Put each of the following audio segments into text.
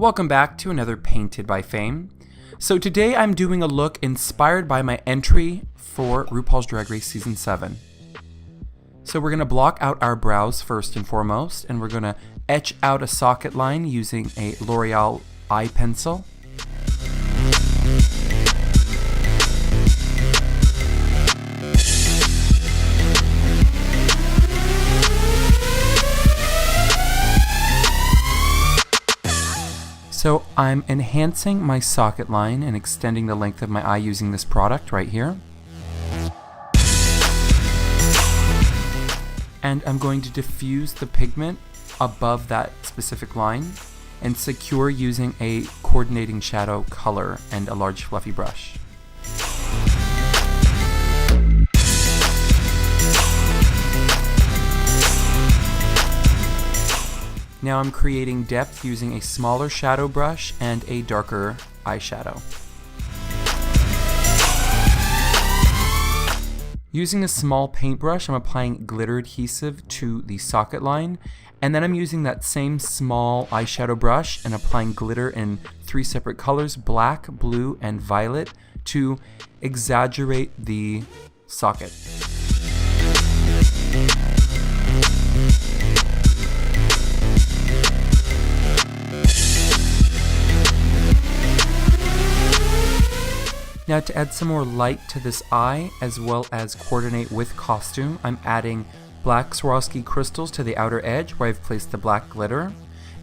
Welcome back to another Painted by Fame. So today I'm doing a look inspired by my entry for RuPaul's Drag Race Season 7. So we're going to block out our brows first and foremost, and we're going to etch out a socket line using a L'Oreal eye pencil. So I'm enhancing my socket line and extending the length of my eye using this product right here. And I'm going to diffuse the pigment above that specific line and secure using a coordinating shadow color and a large fluffy brush. Now I'm creating depth using a smaller shadow brush and a darker eyeshadow. Using a small paintbrush, I'm applying glitter adhesive to the socket line, and then I'm using that same small eyeshadow brush and applying glitter in 3 separate colors, black, blue, and violet, to exaggerate the socket. Now to add some more light to this eye, as well as coordinate with costume, I'm adding black Swarovski crystals to the outer edge where I've placed the black glitter.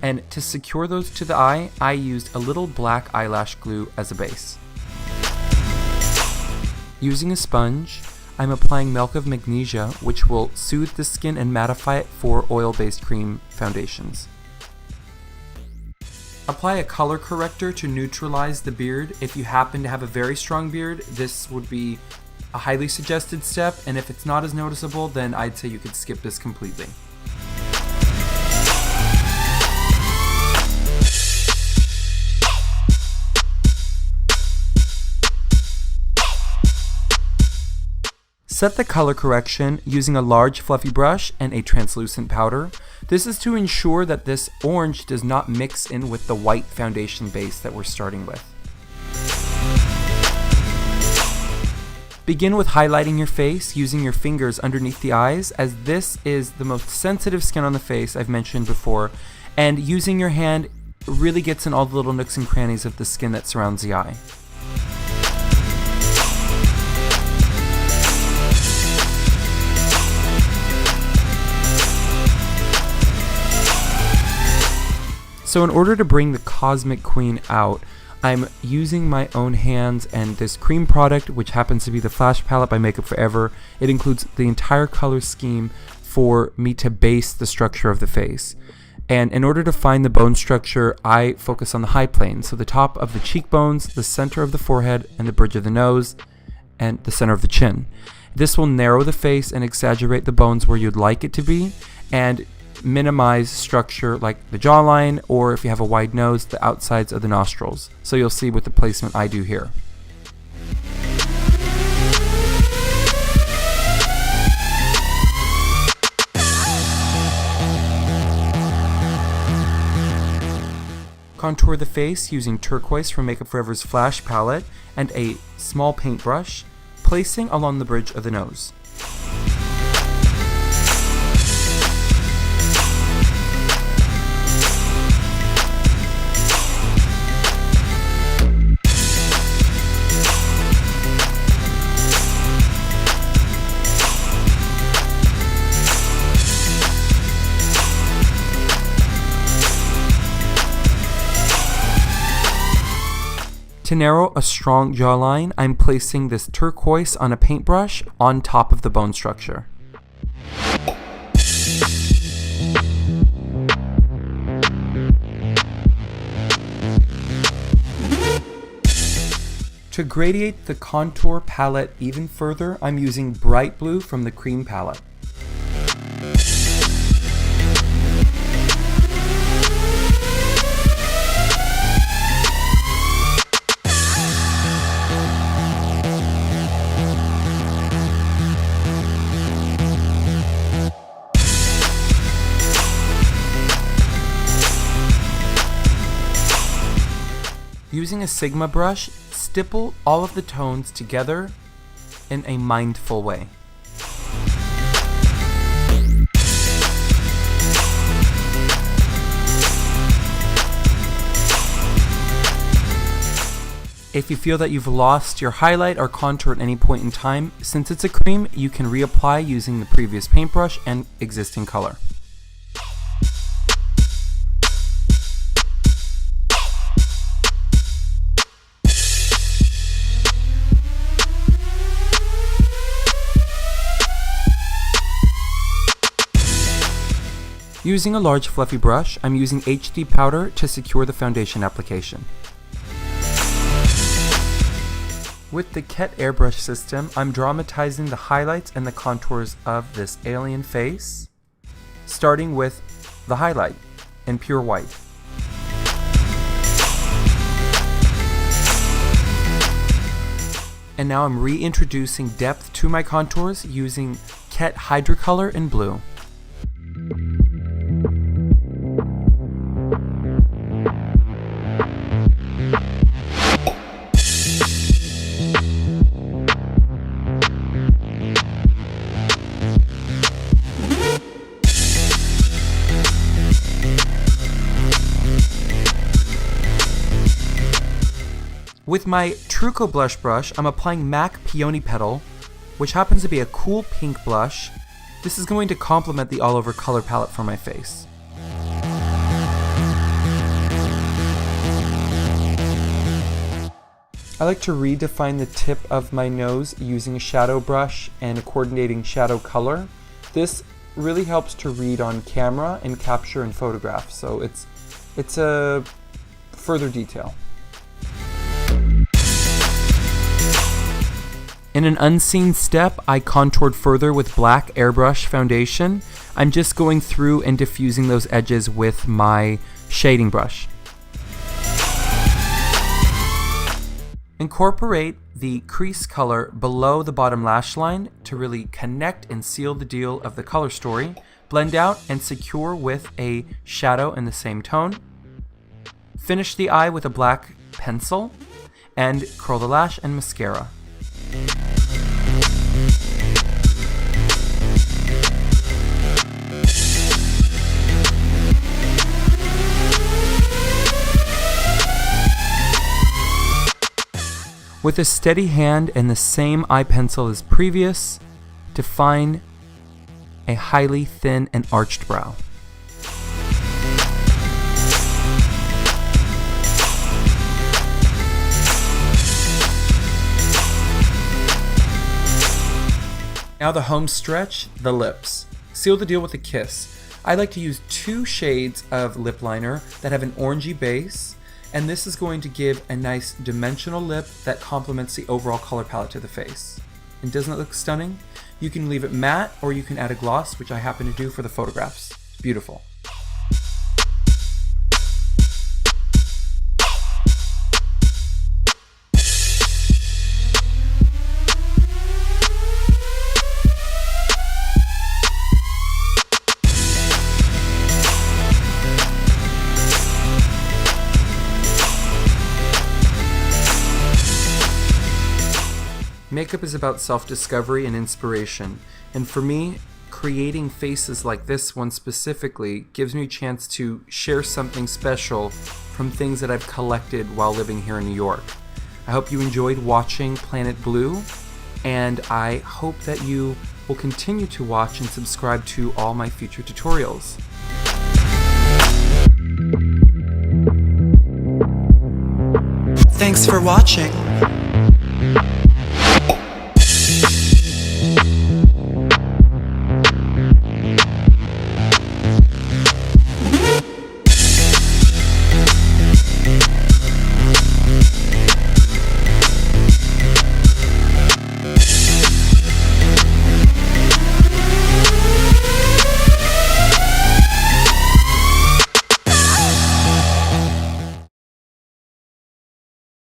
And to secure those to the eye, I used a little black eyelash glue as a base. Using a sponge, I'm applying milk of magnesia, which will soothe the skin and mattify it for oil-based cream foundations. Apply a color corrector to neutralize the beard. If you happen to have a very strong beard, this would be a highly suggested step, and if it's not as noticeable, then I'd say you could skip this completely. Set the color correction using a large fluffy brush and a translucent powder. This is to ensure that this orange does not mix in with the white foundation base that we're starting with. Begin with highlighting your face using your fingers underneath the eyes, as this is the most sensitive skin on the face I've mentioned before, and using your hand really gets in all the little nooks and crannies of the skin that surrounds the eye. So in order to bring the Cosmic Queen out, I'm using my own hands and this cream product, which happens to be the Flash Palette by Makeup Forever. It includes the entire color scheme for me to base the structure of the face. And in order to find the bone structure, I focus on the high plane. So the top of the cheekbones, the center of the forehead, and the bridge of the nose, and the center of the chin. This will narrow the face and exaggerate the bones where you'd like it to be, and minimize structure like the jawline, or if you have a wide nose, the outsides of the nostrils. So you'll see with the placement I do here. Contour the face using turquoise from Makeup Forever's Flash Palette and a small paintbrush, placing along the bridge of the nose. To narrow a strong jawline, I'm placing this turquoise on a paintbrush on top of the bone structure. To gradiate the contour palette even further, I'm using bright blue from the cream palette. Using a Sigma brush, stipple all of the tones together in a mindful way. If you feel that you've lost your highlight or contour at any point in time, since it's a cream, you can reapply using the previous paintbrush and existing color. Using a large fluffy brush, I'm using HD powder to secure the foundation application. With the Ket airbrush system, I'm dramatizing the highlights and the contours of this alien face, starting with the highlight in pure white. And now I'm reintroducing depth to my contours using Ket Hydrocolor in blue. With my Truco blush brush, I'm applying MAC Peony Petal, which happens to be a cool pink blush. This is going to complement the all-over color palette for my face. I like to redefine the tip of my nose using a shadow brush and a coordinating shadow color. This really helps to read on camera and capture in photographs, so it's a further detail. In an unseen step, I contoured further with black airbrush foundation. I'm just going through and diffusing those edges with my shading brush. Incorporate the crease color below the bottom lash line to really connect and seal the deal of the color story. Blend out and secure with a shadow in the same tone. Finish the eye with a black pencil and curl the lash and mascara. With a steady hand and the same eye pencil as previous, define a highly thin and arched brow. Now the home stretch, the lips. Seal the deal with a kiss. I like to use 2 shades of lip liner that have an orangey base, and this is going to give a nice dimensional lip that complements the overall color palette to the face. And doesn't it look stunning? You can leave it matte or you can add a gloss, which I happen to do for the photographs. It's beautiful. Makeup is about self-discovery and inspiration, and for me, creating faces like this one specifically gives me a chance to share something special from things that I've collected while living here in New York. I hope you enjoyed watching Planet Blue, and I hope that you will continue to watch and subscribe to all my future tutorials. Thanks for watching.